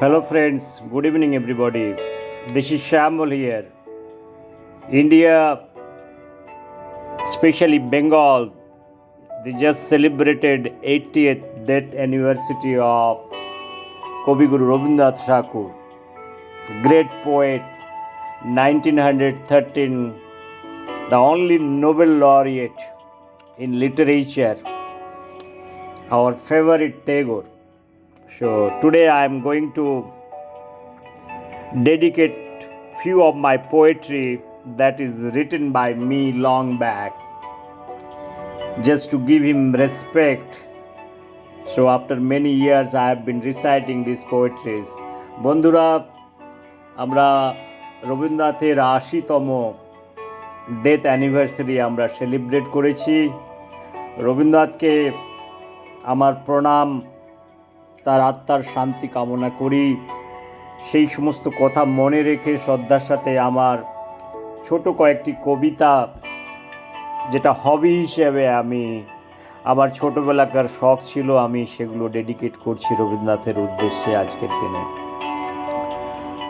Hello friends, good evening everybody. This is Shamol here. India, especially Bengal, they just celebrated 80th death anniversary of Kavi Guru Rabindranath Thakur, great poet, 1913, the only Nobel laureate in literature, our favorite Tagore. So today I am going to dedicate few of my poetry that is written by me long back, just to give him respect. So after many years I have been reciting these poetries. বন্ধুরা, আমরা রবীন্দ্রনাথের ৮০তম death anniversary আমরা celebrate করেছি। রবীন্দ্রনাথকে আমার প্রণাম, তার আত্মার শান্তি কামনা করি। সেই সমস্ত কথা মনে রেখে শ্রদ্ধার সাথে আমার ছোট কয়েকটি কবিতা, যেটা হবি হিসেবে আমার ছোটোবেলাকার শখ ছিল, আমি সেগুলো ডেডিকেট করছি রবীন্দ্রনাথের উদ্দেশ্যে আজকের দিনে।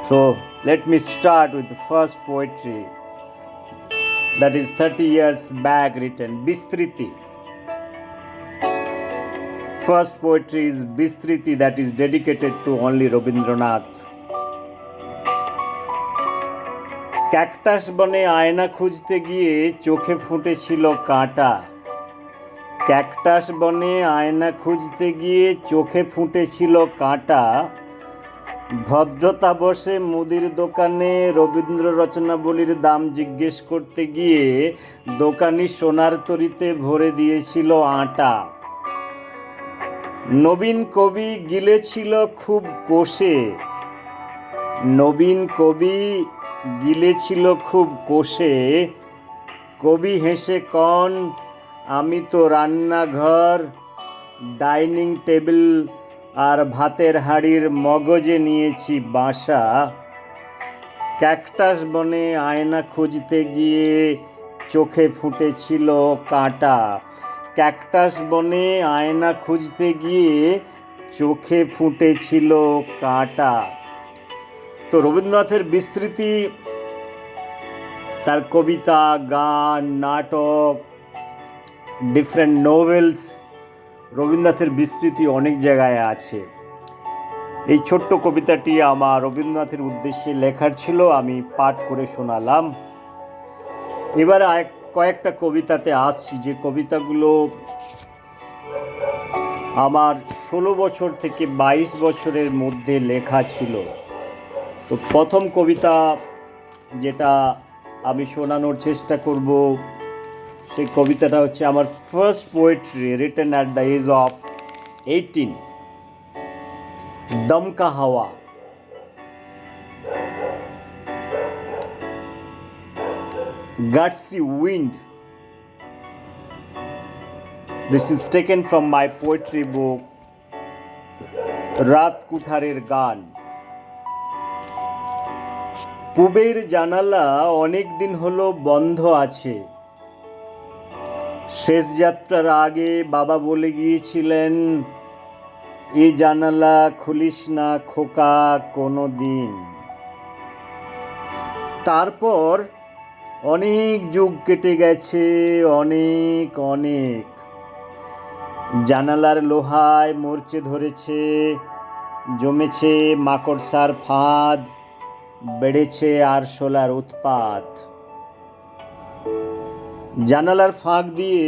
So let me start with the first poetry that is 30 years back written, Bistriti. First poetry is Bistriti, that is dedicated to only Rabindranath. Cactus বনে আয়না খুঁজতে গিয়ে চোখে ফুটেছিল কাঁটা। ক্যাকটাস বনে আয়না খুঁজতে গিয়ে চোখে ফুটেছিল কাঁটা। ভদ্রতা বসে মুদির দোকানে রবীন্দ্র রচনাবলীর দাম জিজ্ঞেস করতে গিয়ে দোকানি সোনার তরিতে ভরে দিয়েছিল আটা। নবীন কবি গিলেছিল খুব কষে। নবীন কবি গিলেছিল খুব কষে। কবি হেসে কন, আমি তো রান্নাঘর, ডাইনিং টেবিল আর ভাতের হাঁড়ির মগজে নিয়েছি বাসা। ক্যাকটাস বনে আয়না খুঁজতে গিয়ে চোখে ফুটেছিল কাঁটা। ক্যাকটাস বনে আয়না খুঁজতে গিয়ে চোখে ফুটেছিল কাঁটা। তো রবীন্দ্রনাথের বিস্তৃতি, তার কবিতা, গান, নাটক, ডিফারেন্ট নোভেলস, রবীন্দ্রনাথের বিস্তৃতি অনেক জায়গায় আছে। এই ছোট্ট কবিতাটি আমার রবীন্দ্রনাথের উদ্দেশ্যে লেখার ছিল, আমি পাঠ করে শোনালাম। এবার কয়েকটা কবিতাতে আসছি, যে কবিতাগুলো আমার 16 বছর থেকে 22 বছরের মধ্যে লেখা ছিল। তো প্রথম কবিতা যেটা আমি শোনানোর চেষ্টা করব, সেই কবিতাটা হচ্ছে আমার first poetry written at the age of 18, দমকা হাওয়া। Gutsy wind. This is taken from my poetry book, রাত কুঠারের গান। পূবের জানালা অনেক দিন হলো বন্ধ আছে। শেষ যাত্রার আগে বাবা বলে গিয়েছিলেন, এ জানালা খুলিস না খোকা কোনো দিন। তারপর অনেক যুগ কেটে গেছে, অনেক অনেক। জানালার লোহায় মরচে ধরেছে, জমেছে মাকড়সার ফাঁদ, বেড়েছে আরশোলার উৎপাত। জানালার ফাঁক দিয়ে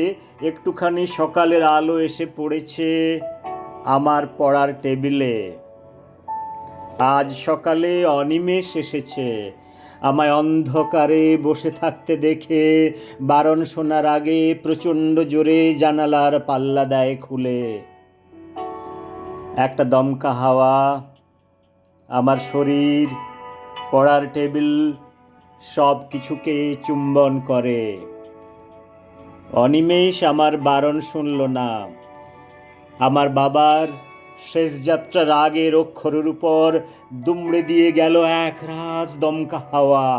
একটুখানি সকালের আলো এসে পড়েছে আমার পড়ার টেবিলে। আজ সকালে অনিমেষ এসেছে আমায় অন্ধকারে বসে থাকতে দেখে, বারণ শোনার আগে প্রচণ্ড জোরে জানালার পাল্লা দেয় খুলে। একটা দমকা হাওয়া আমার শরীর, পড়ার টেবিল, সব কিছুকে চুম্বন করে। অনিমেষ আমার বারণ শুনল না। আমার বাবার শেষ যাত্রার আগের অক্ষরের উপর দুমড়ে দিয়ে গেল এক রাজ দমকা হাওয়া।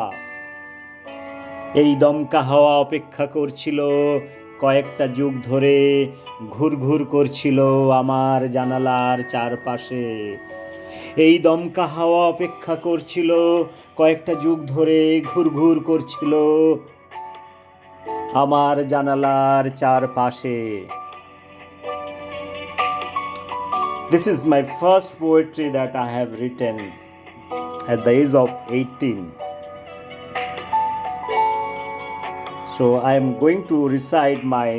এই দমকা হাওয়া অপেক্ষা করছিল কয়েকটা যুগ ধরে, ঘুরঘুর করছিল আমার জানালার চারপাশে। এই দমকা হাওয়া অপেক্ষা করছিল, কয়েকটা যুগ ধরে ঘুরঘুর করছিল আমার জানালার চারপাশে। This is my first poetry that I have written at the age of 18. So I am going to recite my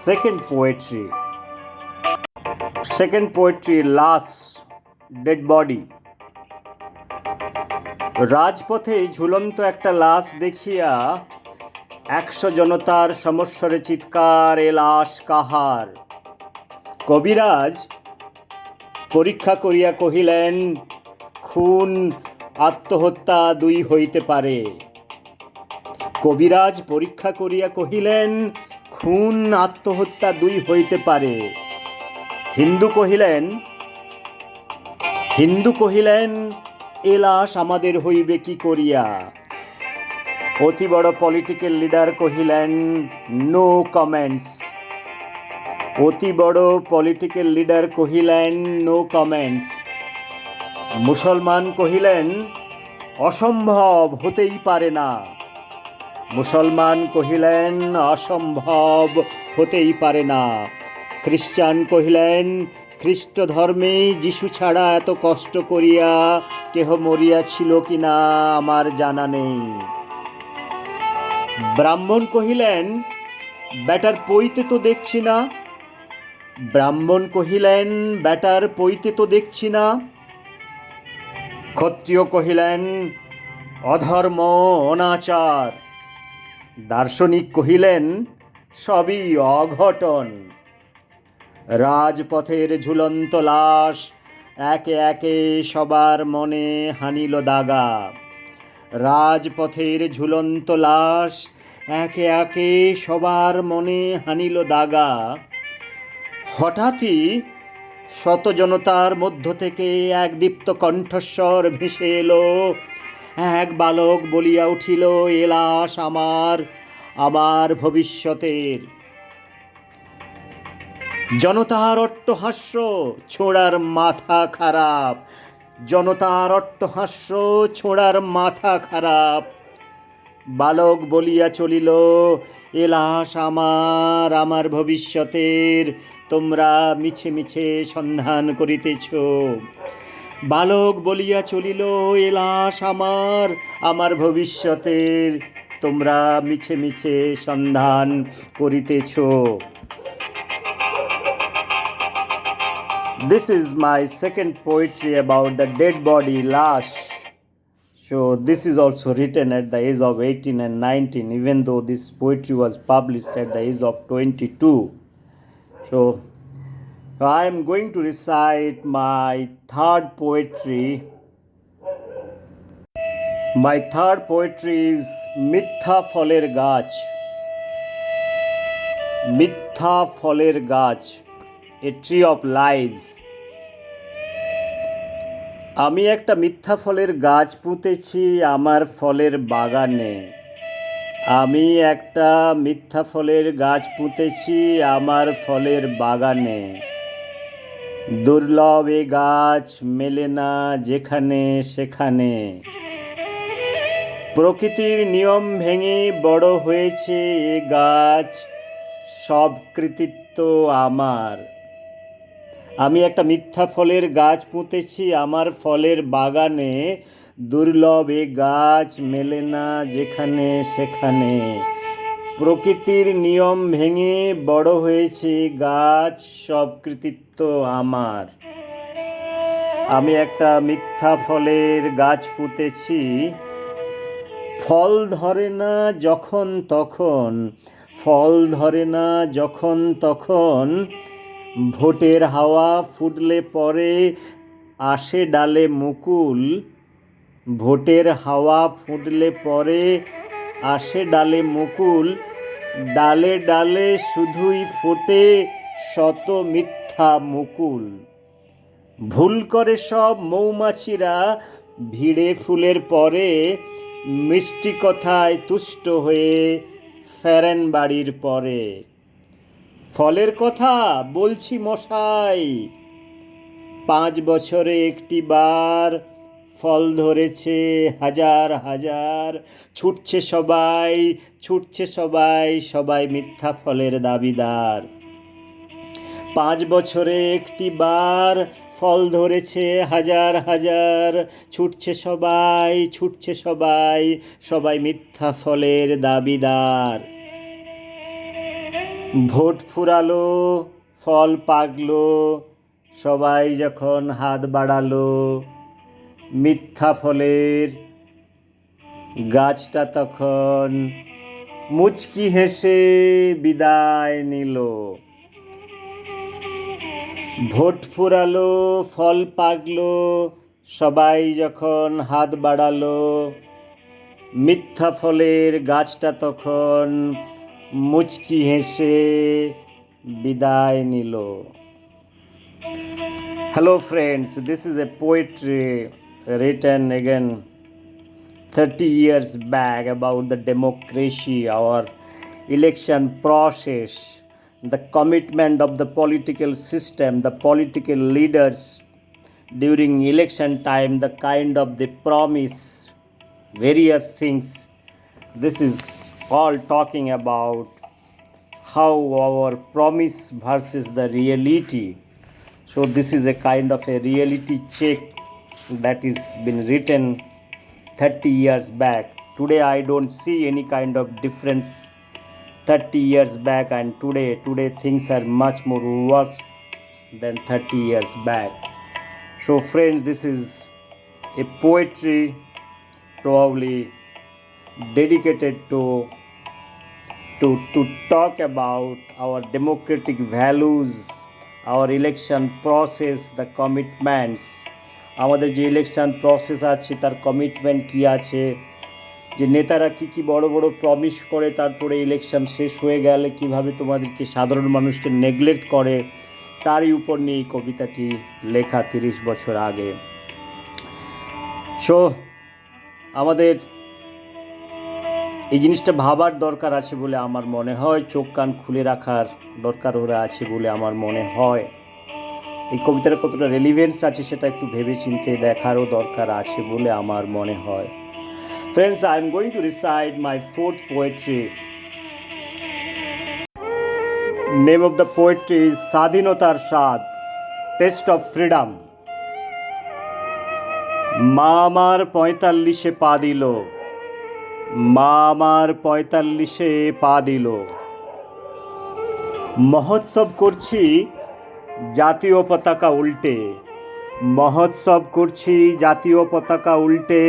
second poetry. Second poetry, Last Dead Body. রাজপথে ঝুলন্ত একটা লাশ দেখিয়া 100 জনতার সমস্বরে চিৎকার, এ লাশ কাহার? কবিরাজ পরীক্ষা করিয়া কহিলেন, খুন আত্মহত্যা দুই হইতে পারে। কবিরাজ পরীক্ষা করিয়া কহিলেন, খুন আত্মহত্যা দুই হইতে পারে। হিন্দু কহিলেন, এ লাশ আমাদের হইবে কি করিয়া? অতি বড় পলিটিক্যাল লিডার কহিলেন, নো কমেন্টস। অতি বড় পলিটিক্যাল লিডার কহিলেন, নো কমেন্টস। মুসলমান কহিলেন, অসম্ভব, হতেই পারে না। মুসলমান কহিলেন, অসম্ভব, হতেই পারে না। খ্রিস্টান কহিলেন, খ্রিস্ট ধর্মে যিশু ছাড়া এত কষ্ট করিয়া কেহ মরিয়াছিল কিনা আমার জানা নেই। ব্রাহ্মণ কহিলেন, ব্যাটার পইতে তো দেখছি না। ব্রাহ্মণ কহিলেন, ব্যাটার পইতে তো দেখছি না। ক্ষত্রিয় কহিলেন, অধর্ম, অনাচার। দার্শনিক কহিলেন, সবই অঘটন। রাজপথের ঝুলন্ত লাশ একে একে সবার মনে হানিল দাগা। রাজপথের ঝুলন্ত লাশ একে একে সবার মনে হানিল দাগা। হঠাৎই শত জনতার মধ্য থেকে এক দীপ্ত কণ্ঠস্বর ভেসে এলো। এক বালক বলিয়া উঠিল, এ লাশ আমার, আমার ভবিষ্যতের। জনতার অট্টহাস্য, ছোড়ার মাথা খারাপ। জনতার অট্টহাস্য, ছোড়ার মাথা খারাপ। বালক বলিয়া চলিল, এ লাশ আমার, আমার ভবিষ্যতের। তোমরা মিছে মিছে সন্ধান করিতেছ। বালক বলিয়া চলিল, এ লাশ আমার, আমার ভবিষ্যতের। তোমরা মিছে মিছে সন্ধান করিতেছ। This is my second poetry about the dead body, lash. So this is also written at the age of 18 and 19, even though this poetry was published at the age of 22. So I am going to recite my third poetry. My third poetry is মিথ্যা ফলের গাছ। মিথ্যা ফলের গাছ, a tree of lies. আমি একটা মিথ্যা ফলের গাছ পুঁতেছি আমার ফলের বাগানে। আমি একটা মিথ্যা ফলের গাছ পুঁতেছি আমার ফলের বাগানে। দুর্লভ এ গাছ মেলে না যেখানে সেখানে। প্রকৃতির নিয়ম ভেঙে বড় হয়েছে এ গাছ, সব কৃতিত্ব আমার। আমি একটা মিথ্যা ফলের গাছ পুঁতেছি আমার ফলের বাগানে। দুর্লভ এ গাছ মেলে না যেখানে সেখানে। প্রকৃতির নিয়ম ভেঙে বড় হয়েছে গাছ, সব কৃতিত্ব আমার। আমি একটা মিথ্যা ফলের গাছ পুঁতেছি, ফল ধরে না যখন তখন। ফল ধরে না যখন তখন। ভোটের হাওয়া ফুটলে পরে আসে ডালে মুকুল। ভোটের হাওয়া ফুটলে পরে আসে ডালে মুকুল। ডালে ডালে শুধুই ফোটে শত মিথ্যা মুকুল। ভুল করে সব মৌমাছিরা ভিড়ে ফুলের পরে, মিষ্টি কথায় তুষ্ট হয়ে ফেরেন বাড়ির পরে। ফলের কথা বলছি মশাই, 5 বছরে একটি বার ফল ধরেছে হাজার হাজার, ছুটছে সবাই, ছুটছে সবাই, সবাই মিথ্যা ফলের দাবিদার। 5 বছরে একটি বার ফল ধরেছে হাজার হাজার, ছুটছে সবাই, ছুটছে সবাই, সবাই মিথ্যা ফলের দাবিদার। ভোট ফুরালো, ফল পাকলো, সবাই যখন হাত বাড়ালো, মিথ্যা ফলের গাছটা তখন মুচকি হেসে বিদায় নিল। ভোট ফুরালো, ফল পাকলো, সবাই যখন হাত বাড়ালো, মিথ্যা ফলের গাছটা তখন মুচকি হেসে বিদায় নিল। Hello friends, this is a poetry written again 30 years back about the democracy, our election process, the commitment of the political system, the political leaders during election time, the kind of the promise, various things. This is all talking about how our promise versus the reality. So this is a kind of a reality check that is been written 30 years back. Today I don't see any kind of difference 30 years back and today things are much more worse than 30 years back. So friends, this is a poetry probably dedicated to talk about our democratic values, our election process, the commitments. আমাদের যে election process আছে তার commitment কী আছে, যে নেতারা কি বড় বড় প্রমিস করে তারপরে ইলেকশন শেষ হয়ে গেলে কিভাবে তোমাদেরকে সাধারণ মানুষকে নেগলেক্ট করে, তারই উপর নিয়ে এই কবিতাটি লেখা 30 বছর আগে। সো আমাদের এই জিনিসটা ভাবার দরকার আছে বলে আমার মনে হয়, চোখ কান খুলে রাখার দরকার ওরা আছে বলে আমার মনে হয়। এই কবিতার কতটা রেলিভেন্স আছে সেটা একটু ভেবে চিন্তে দেখারও দরকার আছে বলে আমার মনে হয়। Friends, I am going to recite my 4th poetry. Name of the poetry is স্বাধীনতার স্বাদ, টেস্ট অফ ফ্রিডম। মা আমার 45-এ পা দিল, মা আমার 45-এ পা দিল। মহোৎসব করছি জাতীয় পতাকা উল্টে, মহোৎসব করছি জাতীয় পতাকা উল্টে,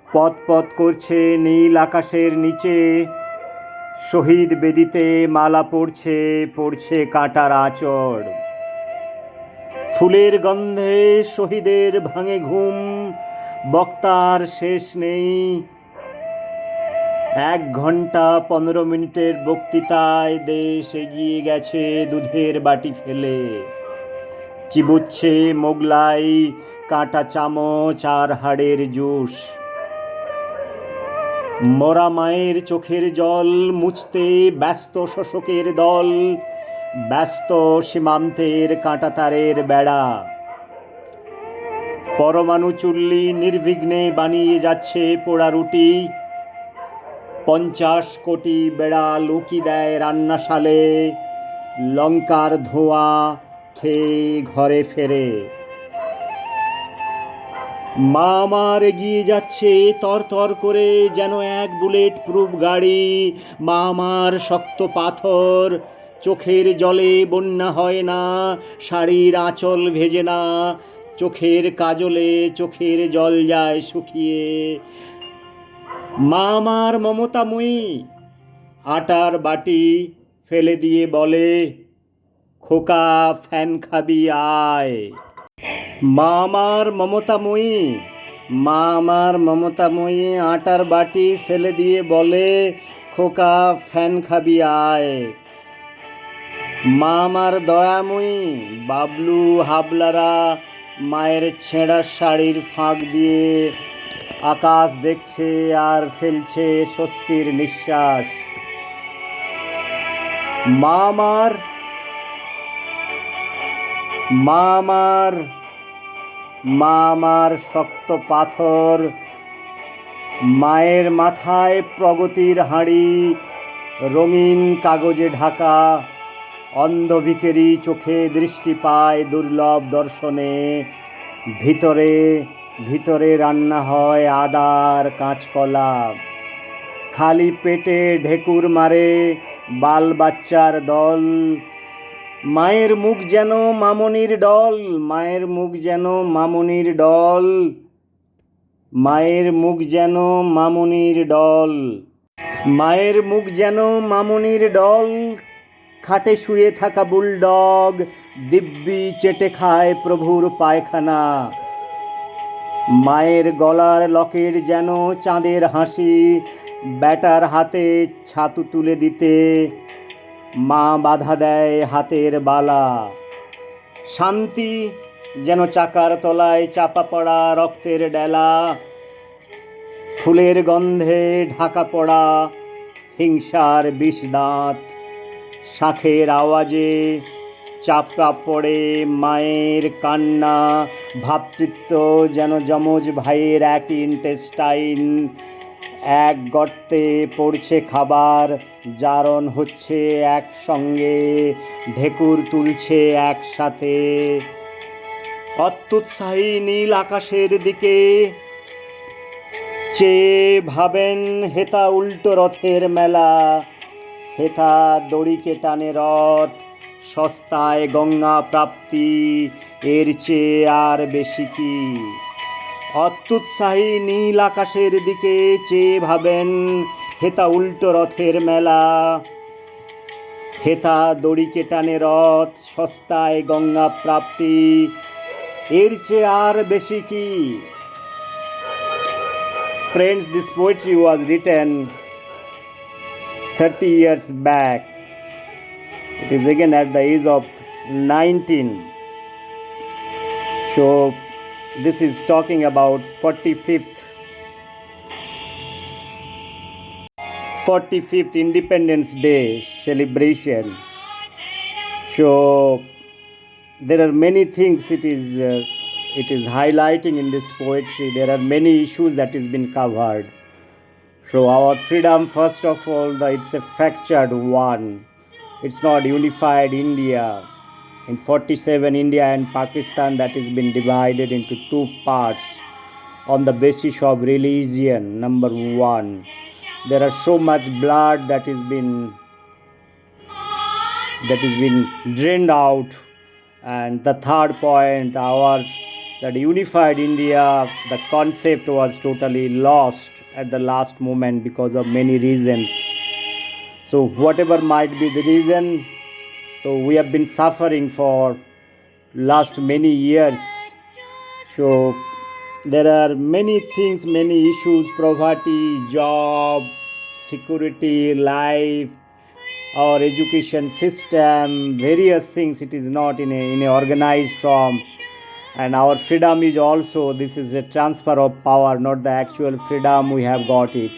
পথ পথ করছে নীল আকাশের নিচে, শহীদ বেদিতে মালা পড়ছে, পড়ছে কাঁটার আঁচড়। ফুলের গন্ধে শহীদের ভাঙে ঘুম, বক্তার শেষ নেই। 1 ঘন্টা 15 মিনিটের বক্তৃতায় দেশ এগিয়ে গেছে দুধের বাটি ফেলে, চিবুচ্ছে মোগলাই, কাঁটা চামচ আর হাড়ের জুস। মরা মায়ের চোখের জল মুছতে ব্যস্ত শোষকের দল, ব্যস্ত সীমান্তের কাঁটাতারের বেড়া। পরমাণু চুল্লি নির্বিঘ্নে বানিয়ে যাচ্ছে পোড়া রুটি, 50 কোটি বেড়া লুকি দেয় রান্নাশালে, লঙ্কার ধোঁয়া খেয়ে ঘরে ফেরে। মা আমার এগিয়ে যাচ্ছে তরতর করে যেন এক বুলেট প্রুফ গাড়ি, মা আমার শক্ত পাথর, চোখের জলে বন্যা হয় না, শাড়ির আঁচল ভেজে না, চোখের কাজলে চোখের জল যায় শুকিয়ে। মা আমার মমতাময়ী, আটার বাটি ফেলে দিয়ে বলে, খোকা ফ্যান খাবি আয়। মা আমার মমতাময়ী, মা আমার মমতাময়ী, আটার বাটি ফেলে দিয়ে বলে, খোকা ফ্যান খাবি আয়। মা আমার দয়াময়ী, বাবলু হাবলারা মায়ের ছেঁড়া শাড়ির ফাঁক দিয়ে আকাশ দেখছে আর ফেলছে স্বস্তির নিঃশ্বাস। মা আমার মা আমার, মা আমার শক্ত পাথর, মায়ের মাথায় প্রগতির হাঁড়ি, রঙিন কাগজে ঢাকা, অন্ধ ভিখেরি চোখে দৃষ্টি পায় দুর্লভ দর্শনে, ভিতরে ভিতরে রান্না হয় আদার কাঁচকলা, খালি পেটে ঢেকুর মারে বাল বাচ্চার দল, মায়ের মুখ যেন মামনির ডল, মায়ের মুখ যেন মামনির ডল, মায়ের মুখ যেন মামনির ডল, মায়ের মুখ যেন মামনির ডল, খাটে শুয়ে থাকা বুলডগ দিব্যি চেটে খায় প্রভুর পায়খানা, মায়ের গলার লকেট যেন চাঁদের হাসি, ব্যাটার হাতে ছাতু তুলে দিতে মা বাধা দেয় হাতের বালা, শান্তি যেন চাকার তলায় চাপা পড়া রক্তের ডেলা, ফুলের গন্ধে ঢাকা পড়া হিংসার বিষ দাঁত, শাঁখের আওয়াজে চাপা পড়ে মায়ের কান্না, ভ্রাতৃত্ব যেন যমজ ভাইয়ের এক ইন্টেস্টাইন, এক গর্তে পড়ছে খাবার, জারণ হচ্ছে একসঙ্গে, ঢেকুর তুলছে একসাথে, অত্যুৎসাহী নীল আকাশের দিকে চেয়ে ভাবেন হেতা উল্টো রথের মেলা, হেতা দড়িকে টানে রথ, সস্তায় গঙ্গা প্রাপ্তি, এর চেয়ে আর বেশি কি, অত্যুৎসাহী নীল আকাশের দিকে চেয়ে ভাবেন হেতা উল্টো রথের মেলা, হেতা দড়িকে টানে রথ, সস্তায় গঙ্গা প্রাপ্তি, এর চেয়ে আর বেশি কি। Friends, this poetry was written 30 years back. It is again at the age of 19. So this is talking about 45th Independence Day celebration. So there are many things it is highlighting in this poetry. There are many issues that has been covered. So our freedom, first of all, it's a fractured one. It's not unified India. In 47, India and Pakistan, that has been divided into two parts on the basis of religion. Number one, there are so much blood that has been drained out. And the third point, that unified India, the concept was totally lost at the last moment because of many reasons. So whatever might be the reason, so we have been suffering for last many years. So there are many things, many issues, poverty, job, security, life, our education system, various things. It is not in a organized form. And our freedom is also, this is a transfer of power, not the actual freedom we have got it.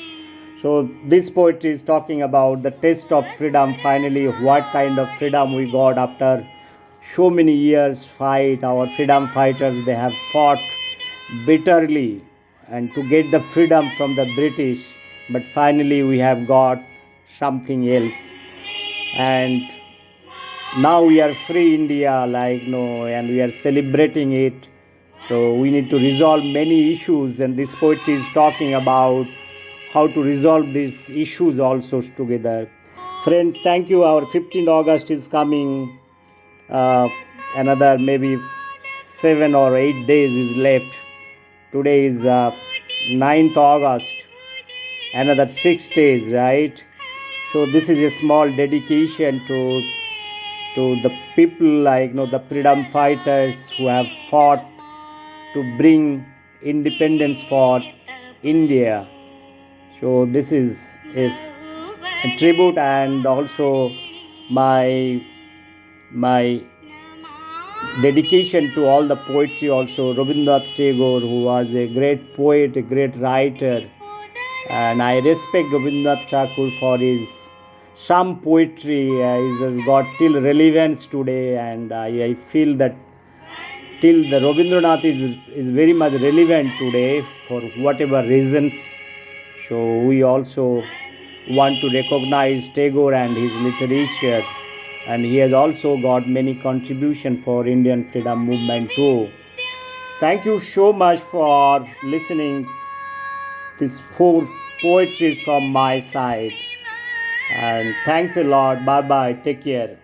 So this poetry is talking about the taste of freedom, finally what kind of freedom we got after so many years fight. Our freedom fighters, they have fought bitterly and to get the freedom from the British, but finally we have got something else. And now we are free India, and we are celebrating it. So we need to resolve many issues, and this poetry is talking about how to resolve these issues also together. Friends, thank you. Our 15th August is coming. Another maybe 7 or 8 days is left. Today is 9th August. Another 6 days, right? So this is a small dedication to the people, the freedom fighters who have fought to bring independence for India. So this is a tribute, and also my dedication to all the poetry also. Rabindranath Tagore, who was a great poet, a great writer, and I respect Rabindranath Tagore for his some poetry has got till relevance today, and I feel that Till the Rabindranath is very much relevant today for whatever reasons. So we also want to recognize Tagore and his literature, and he has also got many contribution for Indian freedom movement too. Thank you so much for listening these 4 poetries from my side, and thanks a lot. Bye bye, take care.